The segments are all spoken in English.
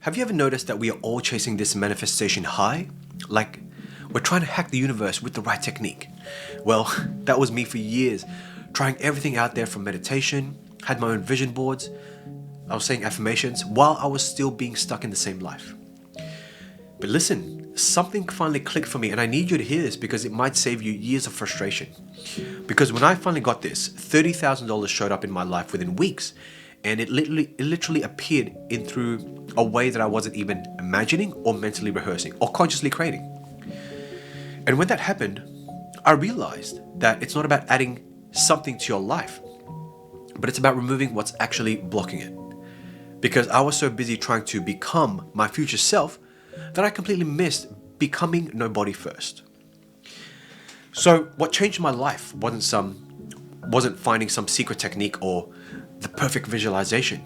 Have you ever noticed that we are all chasing this manifestation high? Like, we're trying to hack the universe with the right technique. Well, that was me for years, trying everything out there from meditation, had my own vision boards, I was saying affirmations while I was still being stuck in the same life. But listen, something finally clicked for me, and I need you to hear this because it might save you years of frustration. Because when I finally got this, $30,000 showed up in my life within weeks, and it literally appeared in through a way that I wasn't even imagining or mentally rehearsing or consciously creating. And when that happened, I realized that it's not about adding something to your life, but it's about removing what's actually blocking it. Because I was so busy trying to become my future self that I completely missed becoming nobody first. So what changed my life wasn't finding some secret technique or the perfect visualization,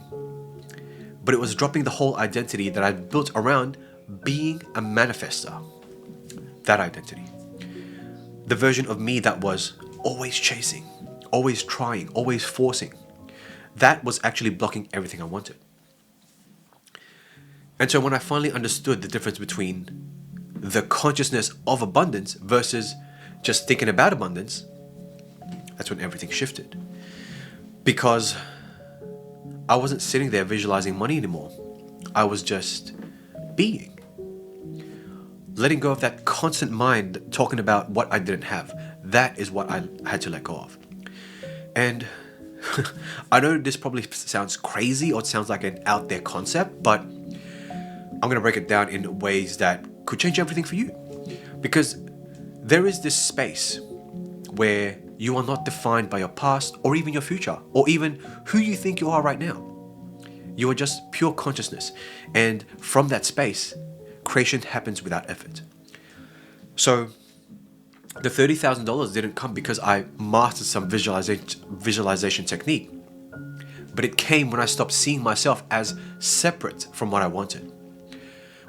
but it was dropping the whole identity that I'd built around being a manifester. That identity. The version of me that was always chasing, always trying, always forcing. That was actually blocking everything I wanted. And so when I finally understood the difference between the consciousness of abundance versus just thinking about abundance, that's when everything shifted. Because I wasn't sitting there visualizing money anymore. I was just being. Letting go of that constant mind talking about what I didn't have. That is what I had to let go of. And I know this probably sounds crazy or it sounds like an out there concept, but I'm going to break it down in ways that could change everything for you. Because there is this space where you are not defined by your past or even your future or even who you think you are right now. You are just pure consciousness. And from that space, creation happens without effort. So the $30,000 didn't come because I mastered some visualization technique, but it came when I stopped seeing myself as separate from what I wanted.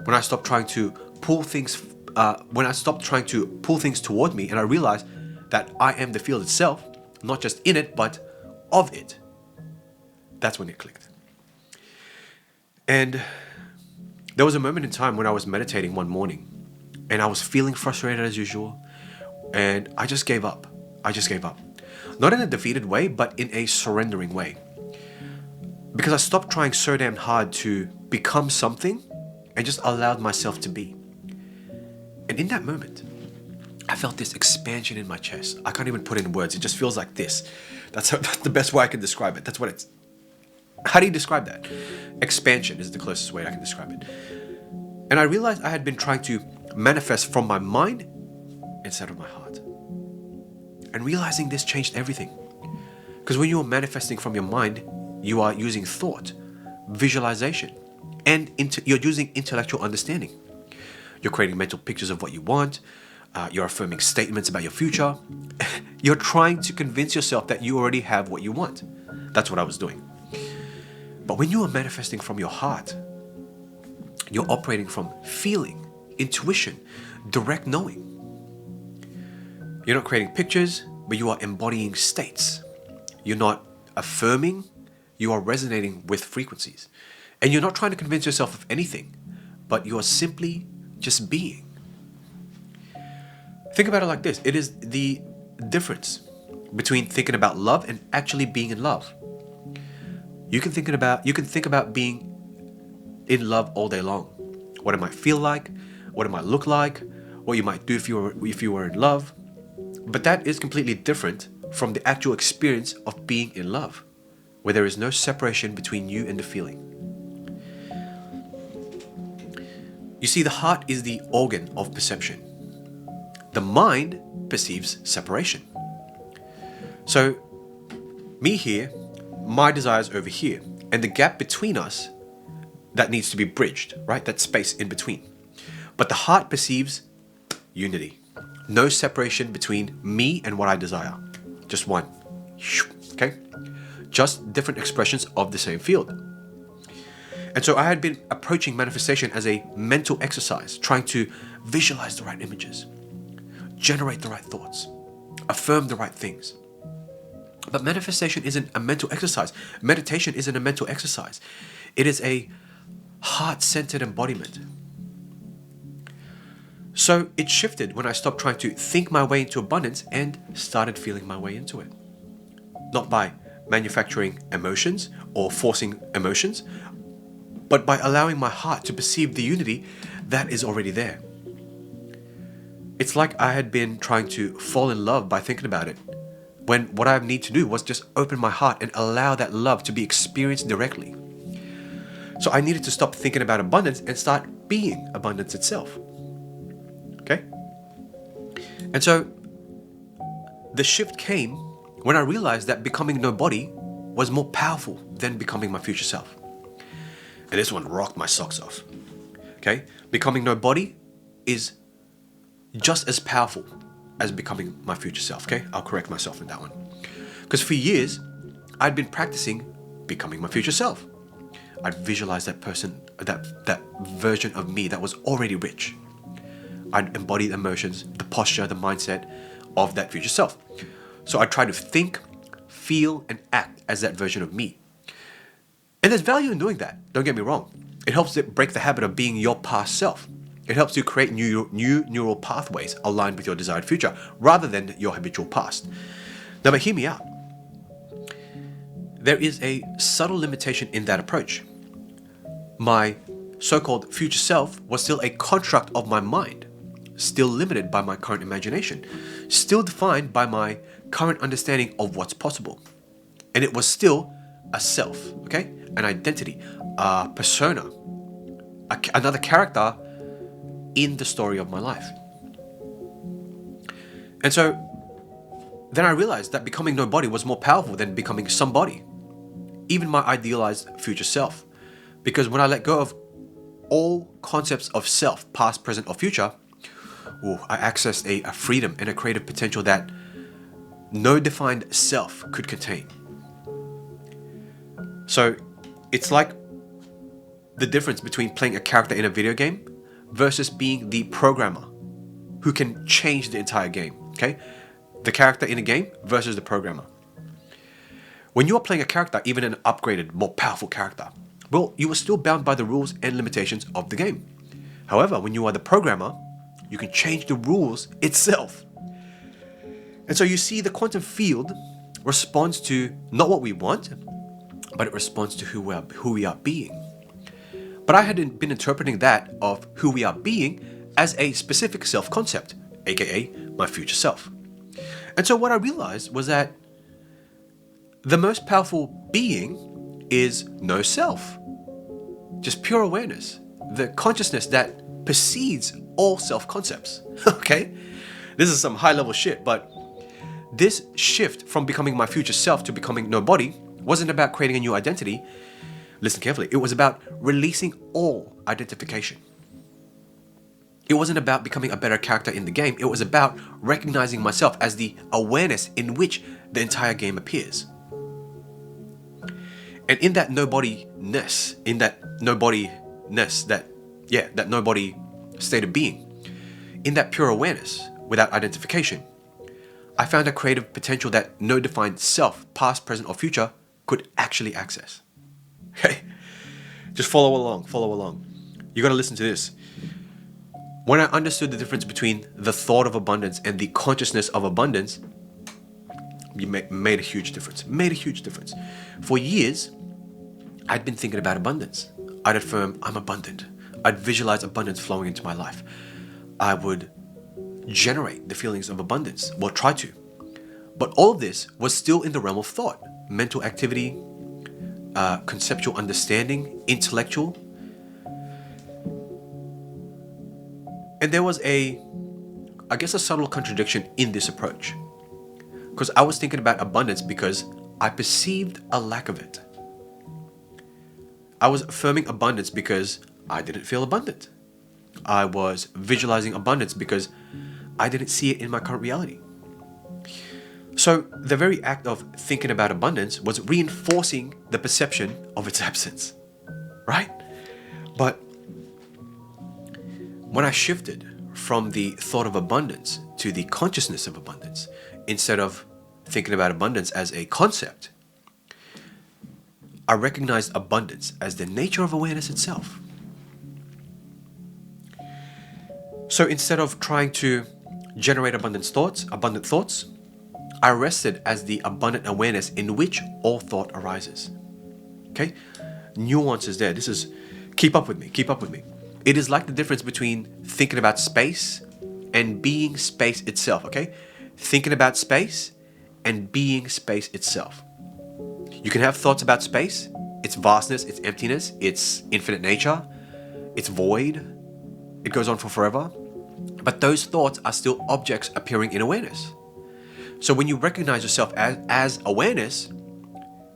When I stopped trying to pull things toward me, and I realized that I am the field itself, not just in it, but of it. That's when it clicked. And there was a moment in time when I was meditating one morning, and I was feeling frustrated as usual, and I just gave up. Not in a defeated way, but in a surrendering way. Because I stopped trying so damn hard to become something and just allowed myself to be. And in that moment, I felt this expansion in my chest. I can't even put it in words. It just feels like this. That's the best way I can describe it. That's what it's... How do you describe that? Expansion is the closest way I can describe it. And I realized I had been trying to manifest from my mind instead of my heart. And realizing this changed everything. Because when you are manifesting from your mind, you are using thought, visualization, and you're using intellectual understanding. You're creating mental pictures of what you want. You're affirming statements about your future. You're trying to convince yourself that you already have what you want. That's what I was doing. But when you are manifesting from your heart, you're operating from feeling, intuition, direct knowing. You're not creating pictures, but you are embodying states. You're not affirming, you are resonating with frequencies. And you're not trying to convince yourself of anything, but you are simply just being. Think about it like this. It is the difference between thinking about love and actually being in love. You can think about being in love all day long. What it might feel like, what it might look like, what you might do if you were in love. But that is completely different from the actual experience of being in love, where there is no separation between you and the feeling. You see, the heart is the organ of perception. The mind perceives separation. So, me here, my desires over here, and the gap between us that needs to be bridged, right? That space in between. But the heart perceives unity. No separation between me and what I desire. Just one. Okay? Just different expressions of the same field. And so I had been approaching manifestation as a mental exercise, trying to visualize the right images, generate the right thoughts, affirm the right things. But manifestation isn't a mental exercise. Meditation isn't a mental exercise. It is a heart-centered embodiment. So it shifted when I stopped trying to think my way into abundance and started feeling my way into it. Not by manufacturing emotions or forcing emotions, but by allowing my heart to perceive the unity that is already there. It's like I had been trying to fall in love by thinking about it, when what I need to do was just open my heart and allow that love to be experienced directly. So I needed to stop thinking about abundance and start being abundance itself. Okay? And so the shift came when I realized that becoming nobody was more powerful than becoming my future self. And this one rocked my socks off. Okay? Becoming nobody is just as powerful as becoming my future self. Okay? I'll correct myself in that one. Because for years, I'd been practicing becoming my future self. I'd visualize that person, that version of me that was already rich. I'd embody the emotions, the posture, the mindset of that future self. So I'd try to think, feel, and act as that version of me. And there's value in doing that, don't get me wrong. It helps to break the habit of being your past self. It helps you create new neural pathways aligned with your desired future, rather than your habitual past. Now, but hear me out. There is a subtle limitation in that approach. My so-called future self was still a construct of my mind, still limited by my current imagination, still defined by my current understanding of what's possible. And it was still a self, okay? An identity, a persona, another character in the story of my life. And so then I realized that becoming nobody was more powerful than becoming somebody, even my idealized future self. Because when I let go of all concepts of self, past, present, or future, I accessed a freedom and a creative potential that no defined self could contain. So it's like the difference between playing a character in a video game versus being the programmer who can change the entire game, okay? The character in a game versus the programmer. When you are playing a character, even an upgraded, more powerful character, well, you are still bound by the rules and limitations of the game. However, when you are the programmer, you can change the rules itself. And so you see, the quantum field responds to not what we want, but it responds to who we are being. But I had been interpreting that of who we are being as a specific self-concept, aka my future self. And so what I realized was that the most powerful being is no self, just pure awareness, the consciousness that precedes all self-concepts. Okay? This is some high-level shit, but this shift from becoming my future self to becoming nobody wasn't about creating a new identity. Listen carefully. It was about releasing all identification. It wasn't about becoming a better character in the game. It was about recognizing myself as the awareness in which the entire game appears. And in that nobody-ness, that nobody state of being, in that pure awareness without identification, I found a creative potential that no defined self, past, present, or future, could actually access. Okay? Just follow along. You gotta listen to this. When I understood the difference between the thought of abundance and the consciousness of abundance, it made a huge difference. For years, I'd been thinking about abundance. I'd affirm, I'm abundant. I'd visualize abundance flowing into my life. I would generate the feelings of abundance, well, try to. But all of this was still in the realm of thought, mental activity, conceptual understanding, intellectual. And there was a subtle contradiction in this approach. Because I was thinking about abundance because I perceived a lack of it. I was affirming abundance because I didn't feel abundant. I was visualizing abundance because I didn't see it in my current reality. So the very act of thinking about abundance was reinforcing the perception of its absence, right? But when I shifted from the thought of abundance to the consciousness of abundance, instead of thinking about abundance as a concept, I recognized abundance as the nature of awareness itself. So instead of trying to generate abundant thoughts, I rested as the abundant awareness in which all thought arises. Okay? Nuances there. This is, keep up with me, keep up with me. It is like the difference between thinking about space and being space itself, okay? Thinking about space and being space itself. You can have thoughts about space, its vastness, its emptiness, its infinite nature, its void. It goes on for forever. But those thoughts are still objects appearing in awareness. So when you recognize yourself as awareness,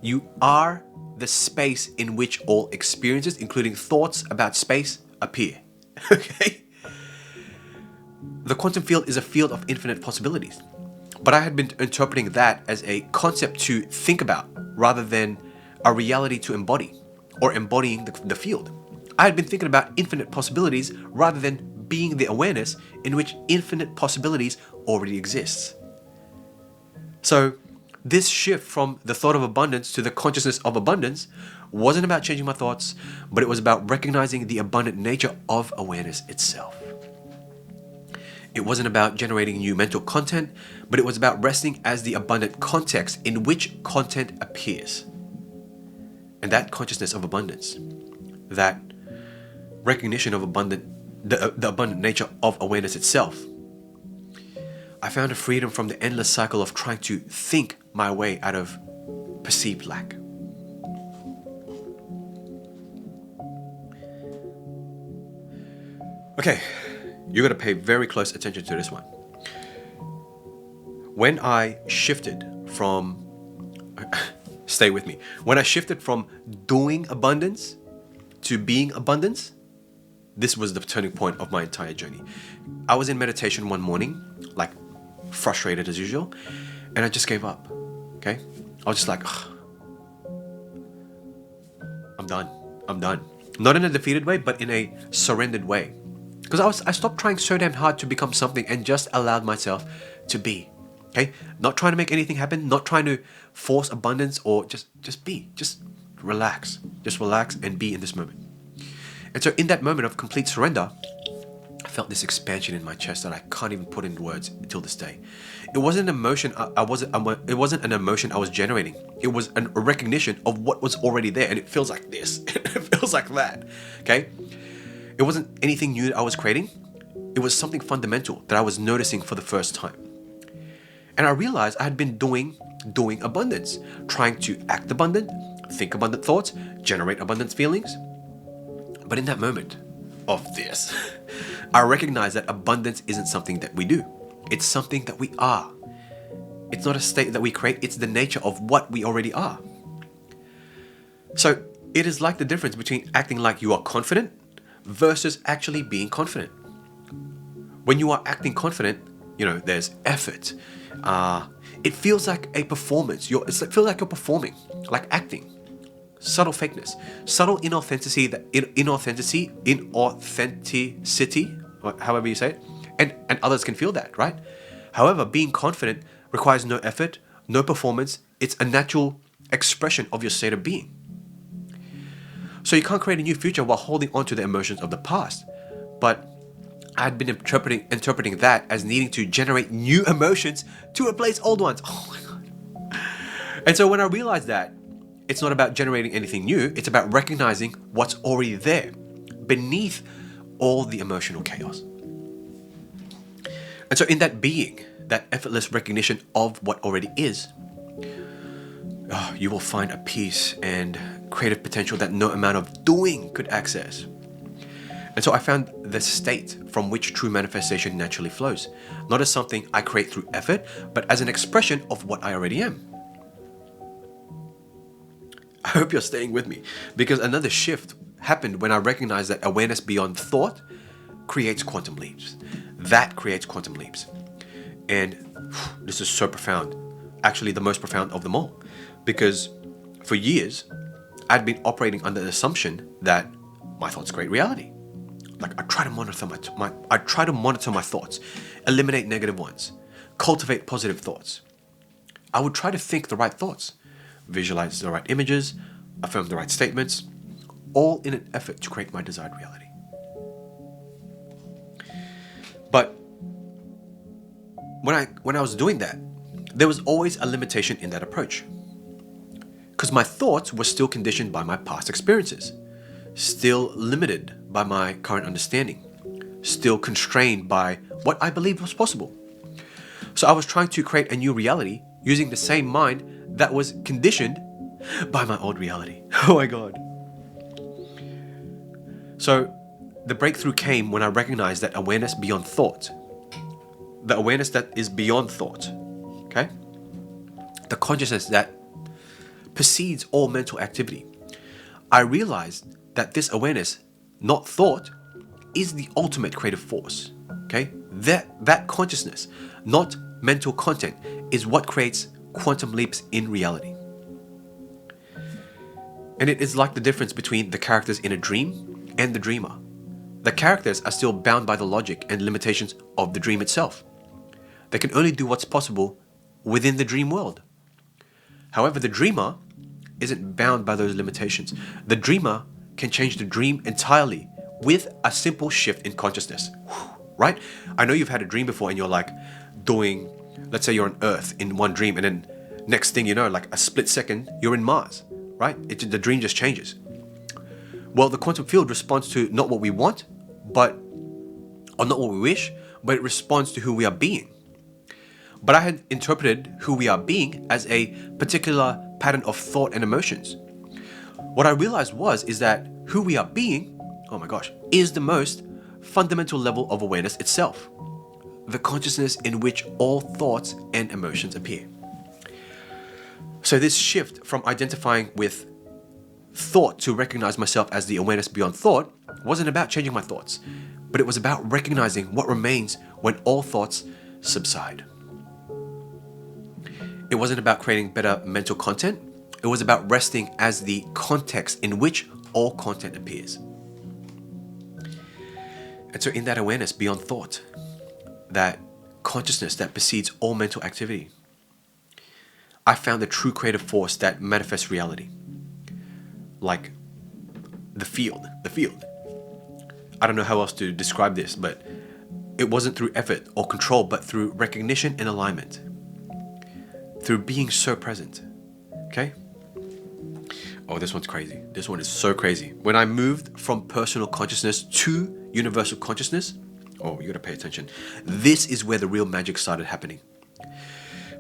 you are the space in which all experiences, including thoughts about space, appear. Okay? The quantum field is a field of infinite possibilities. But I had been interpreting that as a concept to think about rather than a reality to embody or embodying the field. I had been thinking about infinite possibilities rather than being the awareness in which infinite possibilities already exists. So this shift from the thought of abundance to the consciousness of abundance wasn't about changing my thoughts, but it was about recognizing the abundant nature of awareness itself. It wasn't about generating new mental content, but it was about resting as the abundant context in which content appears. And that consciousness of abundance, that recognition of the abundant nature of awareness itself, I found a freedom from the endless cycle of trying to think my way out of perceived lack. Okay, you're going to pay very close attention to this one. When I shifted from, stay with me, when I shifted from doing abundance to being abundance, this was the turning point of my entire journey. I was in meditation one morning, like frustrated as usual, and I just gave up. Okay? I was just like, I'm done. Not in a defeated way, but in a surrendered way. Because I stopped trying so damn hard to become something and just allowed myself to be. Okay? Not trying to make anything happen, not trying to force abundance or just be. Just relax. Just relax and be in this moment. And so in that moment of complete surrender, I felt this expansion in my chest that I can't even put in words until this day. It wasn't an emotion it wasn't an emotion I was generating. It was a recognition of what was already there, and it feels like this. It feels like that. Okay? It wasn't anything new that I was creating. It was something fundamental that I was noticing for the first time. And I realized I had been doing abundance, trying to act abundant, think abundant thoughts, generate abundant feelings. But in that moment of this, I recognized that abundance isn't something that we do. It's something that we are. It's not a state that we create, it's the nature of what we already are. So it is like the difference between acting like you are confident versus actually being confident. When you are acting confident, there's effort. It feels like a performance. It feels like you're performing, like acting. Subtle fakeness, subtle inauthenticity, however you say it, and others can feel that, right? However, being confident requires no effort, no performance. It's a natural expression of your state of being. So you can't create a new future while holding on to the emotions of the past. But I had been interpreting that as needing to generate new emotions to replace old ones. Oh my God. And so when I realized that, it's not about generating anything new, it's about recognizing what's already there beneath all the emotional chaos. And so in that being, that effortless recognition of what already is, you will find a peace and creative potential that no amount of doing could access. And so I found the state from which true manifestation naturally flows, not as something I create through effort, but as an expression of what I already am. I hope you're staying with me, because another shift happened when I recognized that awareness beyond thought creates quantum leaps. That creates quantum leaps. And this is so profound, actually the most profound of them all, because for years I'd been operating under the assumption that my thoughts create reality. Like I try to monitor my thoughts, eliminate negative ones, cultivate positive thoughts. I would try to think the right thoughts, visualize the right images, affirm the right statements, all in an effort to create my desired reality. when I was doing that, there was always a limitation in that approach. Because my thoughts were still conditioned by my past experiences, still limited by my current understanding, still constrained by what I believed was possible. So I was trying to create a new reality using the same mind that was conditioned by my old reality. Oh my God. So the breakthrough came when I recognized that awareness beyond thought, the awareness that is beyond thought, okay? The consciousness that precedes all mental activity. I realized that this awareness, not thought, is the ultimate creative force, okay? That consciousness, not mental content, is what creates quantum leaps in reality. And it is like the difference between the characters in a dream and the dreamer. The characters are still bound by the logic and limitations of the dream itself. They can only do what's possible within the dream world. However, the dreamer isn't bound by those limitations. The dreamer can change the dream entirely with a simple shift in consciousness, right? I know you've had a dream before and you're like doing, let's say you're on Earth in one dream, and then next thing you know, like a split second, you're in Mars, right? The dream just changes. Well, the quantum field responds to not what we want, or not what we wish, but it responds to who we are being. But I had interpreted who we are being as a particular pattern of thought and emotions. What I realized is that who we are being, oh my gosh, is the most fundamental level of awareness itself. The consciousness in which all thoughts and emotions appear. So this shift from identifying with thought to recognize myself as the awareness beyond thought wasn't about changing my thoughts, but it was about recognizing what remains when all thoughts subside. It wasn't about creating better mental content. It was about resting as the context in which all content appears. And so in that awareness beyond thought, that consciousness that precedes all mental activity, I found the true creative force that manifests reality. Like the field. I don't know how else to describe this, but it wasn't through effort or control, but through recognition and alignment. Through being so present. Okay? Oh, this one's crazy. This one is so crazy. When I moved from personal consciousness to universal consciousness, oh, you gotta pay attention. This is where the real magic started happening.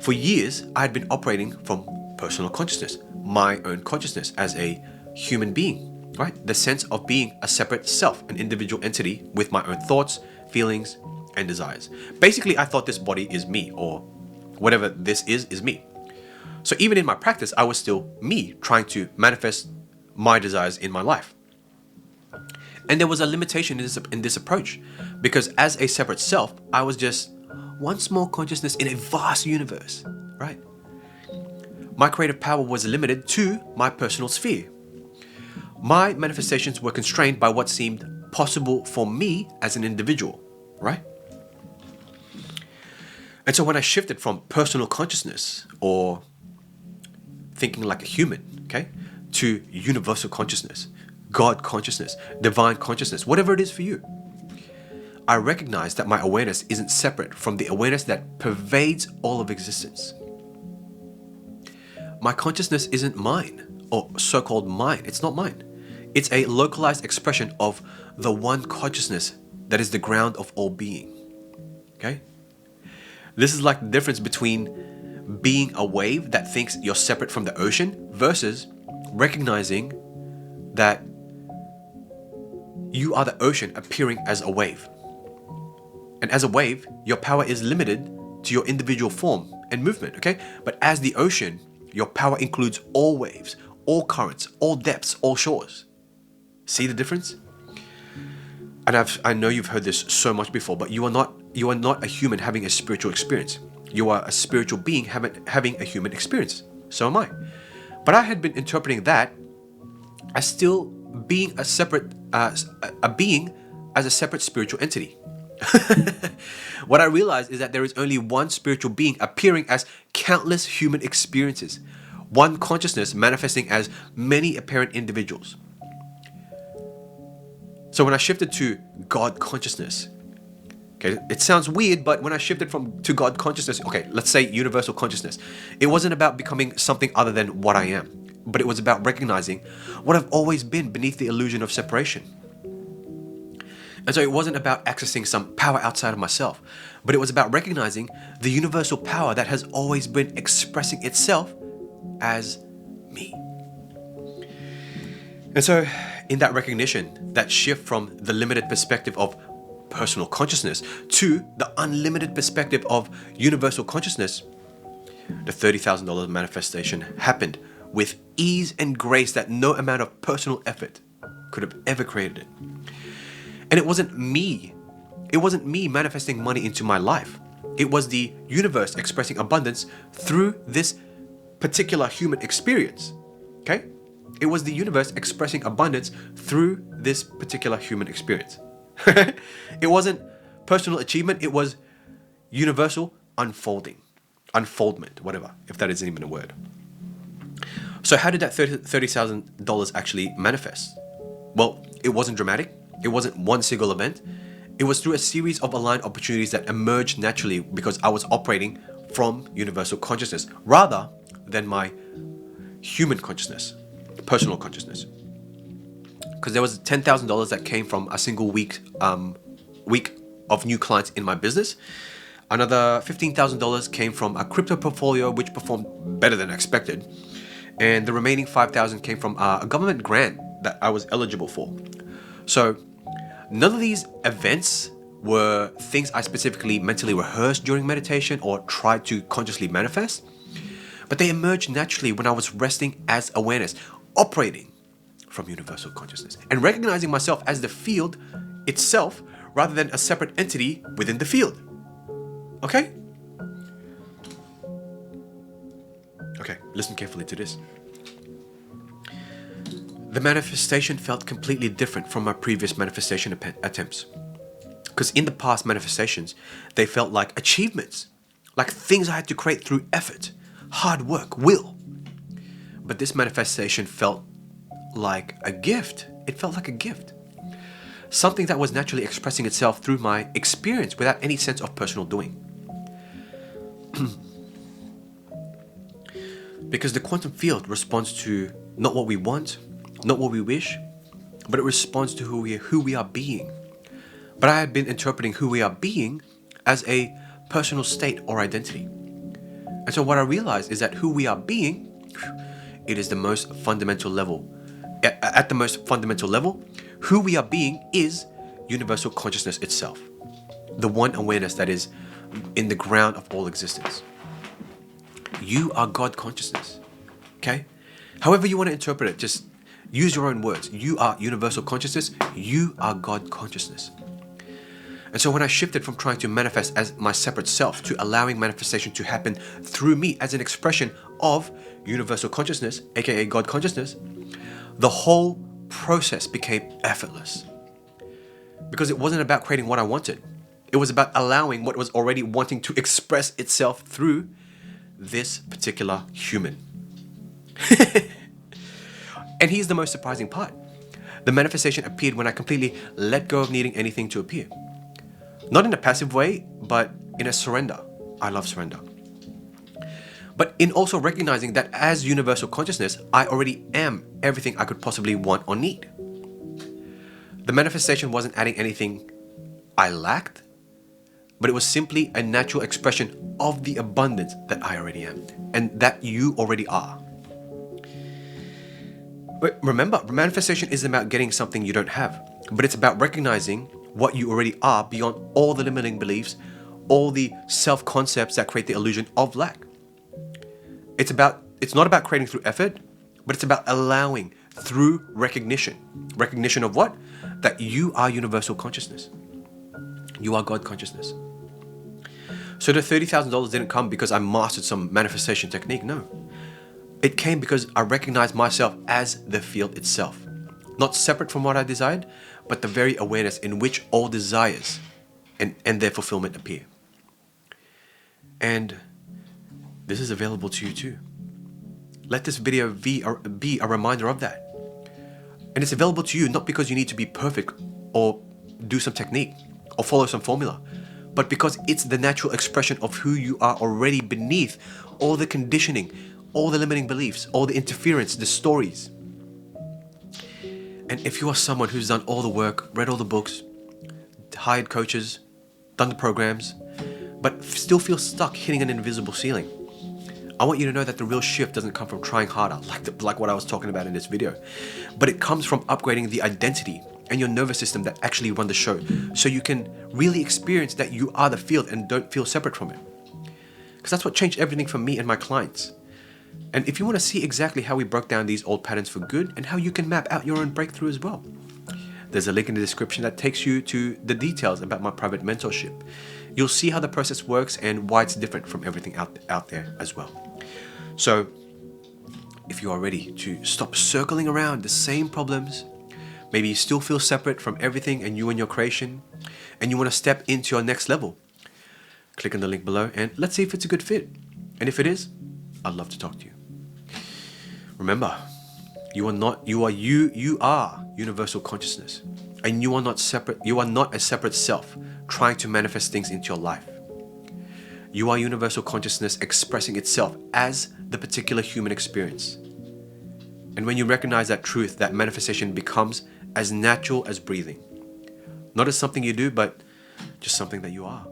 For years, I had been operating from personal consciousness, my own consciousness as a human being, right? The sense of being a separate self, an individual entity with my own thoughts, feelings, and desires. Basically, I thought this body is me, or whatever this is me. So even in my practice, I was still me, trying to manifest my desires in my life. And there was a limitation in this approach, because as a separate self, I was just one small consciousness in a vast universe, right? My creative power was limited to my personal sphere. My manifestations were constrained by what seemed possible for me as an individual, right? And so when I shifted from personal consciousness, or thinking like a human, okay, to universal consciousness, God consciousness, divine consciousness, whatever it is for you, I recognize that my awareness isn't separate from the awareness that pervades all of existence. My consciousness isn't mine, or so-called mine. It's not mine. It's a localized expression of the one consciousness that is the ground of all being. Okay? This is like the difference between being a wave that thinks you're separate from the ocean versus recognizing that you are the ocean appearing as a wave. And as a wave, your power is limited to your individual form and movement, okay? But as the ocean, your power includes all waves, all currents, all depths, all shores. See the difference? And I know you've heard this so much before, but you are not a human having a spiritual experience. You are a spiritual being having a human experience. So am I. But I had been interpreting that as still being a separate, a being as a separate spiritual entity. What I realized is that there is only one spiritual being appearing as countless human experiences, one consciousness manifesting as many apparent individuals. So when I shifted to God consciousness, Okay, it sounds weird, but when I shifted from to God consciousness, okay, let's say universal consciousness, it wasn't about becoming something other than what I am, but it was about recognizing what I've always been beneath the illusion of separation. And so it wasn't about accessing some power outside of myself, but it was about recognizing the universal power that has always been expressing itself as me. And so, in that recognition, that shift from the limited perspective of personal consciousness to the unlimited perspective of universal consciousness, the $30,000 manifestation happened with ease and grace that no amount of personal effort could have ever created it. And it wasn't me manifesting money into my life. It was the universe expressing abundance through this particular human experience. Okay? It was the universe expressing abundance through this particular human experience. It wasn't personal achievement, it was universal unfoldment, whatever, if that isn't even a word. So how did that $30,000 actually manifest? Well, it wasn't dramatic. It wasn't one single event. It was through a series of aligned opportunities that emerged naturally because I was operating from universal consciousness rather than my human consciousness, personal consciousness. Because there was $10,000 that came from a single week of new clients in my business. Another $15,000 came from a crypto portfolio which performed better than expected. And the remaining $5,000 came from a government grant that I was eligible for. So none of these events were things I specifically mentally rehearsed during meditation or tried to consciously manifest, but they emerged naturally when I was resting as awareness, operating from universal consciousness, and recognizing myself as the field itself rather than a separate entity within the field. Okay? Okay, listen carefully to this. The manifestation felt completely different from my previous manifestation attempts. Because in the past manifestations, they felt like achievements, like things I had to create through effort, hard work, will. But this manifestation felt like a gift. It felt like a gift. Something that was naturally expressing itself through my experience without any sense of personal doing. Because the quantum field responds to not what we want, not what we wish, but it responds to who we are being. But I had been interpreting who we are being as a personal state or identity. And so what I realized is that who we are being, it is the most fundamental level. At the most fundamental level, who we are being is universal consciousness itself. The one awareness that is in the ground of all existence. You are God consciousness. Okay? However you want to interpret it, just use your own words. You are universal consciousness. You are God consciousness. And so when I shifted from trying to manifest as my separate self to allowing manifestation to happen through me as an expression of universal consciousness, aka God consciousness, the whole process became effortless. Because it wasn't about creating what I wanted. It was about allowing what was already wanting to express itself through this particular human. And here's the most surprising part. The manifestation appeared when I completely let go of needing anything to appear. Not in a passive way, but in a surrender. I love surrender. But in also recognizing that as universal consciousness, I already am everything I could possibly want or need. The manifestation wasn't adding anything I lacked, but it was simply a natural expression of the abundance that I already am and that you already are. But remember, manifestation isn't about getting something you don't have, but it's about recognizing what you already are beyond all the limiting beliefs, all the self-concepts that create the illusion of lack. It's not about creating through effort, but it's about allowing through recognition. Recognition of what? That you are universal consciousness. You are God consciousness. So the $30,000 didn't come because I mastered some manifestation technique. No. It came because I recognized myself as the field itself. Not separate from what I desired, but the very awareness in which all desires and their fulfillment appear. And this is available to you too. Let this video be a reminder of that. And it's available to you not because you need to be perfect or do some technique or follow some formula, but because it's the natural expression of who you are already beneath all the conditioning, all the limiting beliefs, all the interference, the stories. And if you are someone who's done all the work, read all the books, hired coaches, done the programs, but still feel stuck hitting an invisible ceiling, I want you to know that the real shift doesn't come from trying harder, like what I was talking about in this video, but it comes from upgrading the identity and your nervous system that actually run the show, so you can really experience that you are the field and don't feel separate from it. Because that's what changed everything for me and my clients. And if you want to see exactly how we broke down these old patterns for good and how you can map out your own breakthrough as well, there's a link in the description that takes you to the details about my private mentorship. You'll see how the process works and why it's different from everything out there as well. So, if you are ready to stop circling around the same problems, maybe you still feel separate from everything and you and your creation, and you want to step into your next level, click on the link below and let's see if it's a good fit. And if it is, I'd love to talk to you. Remember, you are universal consciousness, and you are not separate. You are not a separate self trying to manifest things into your life. You are universal consciousness expressing itself as the particular human experience. And when you recognize that truth, that manifestation becomes as natural as breathing. Not as something you do, but just something that you are.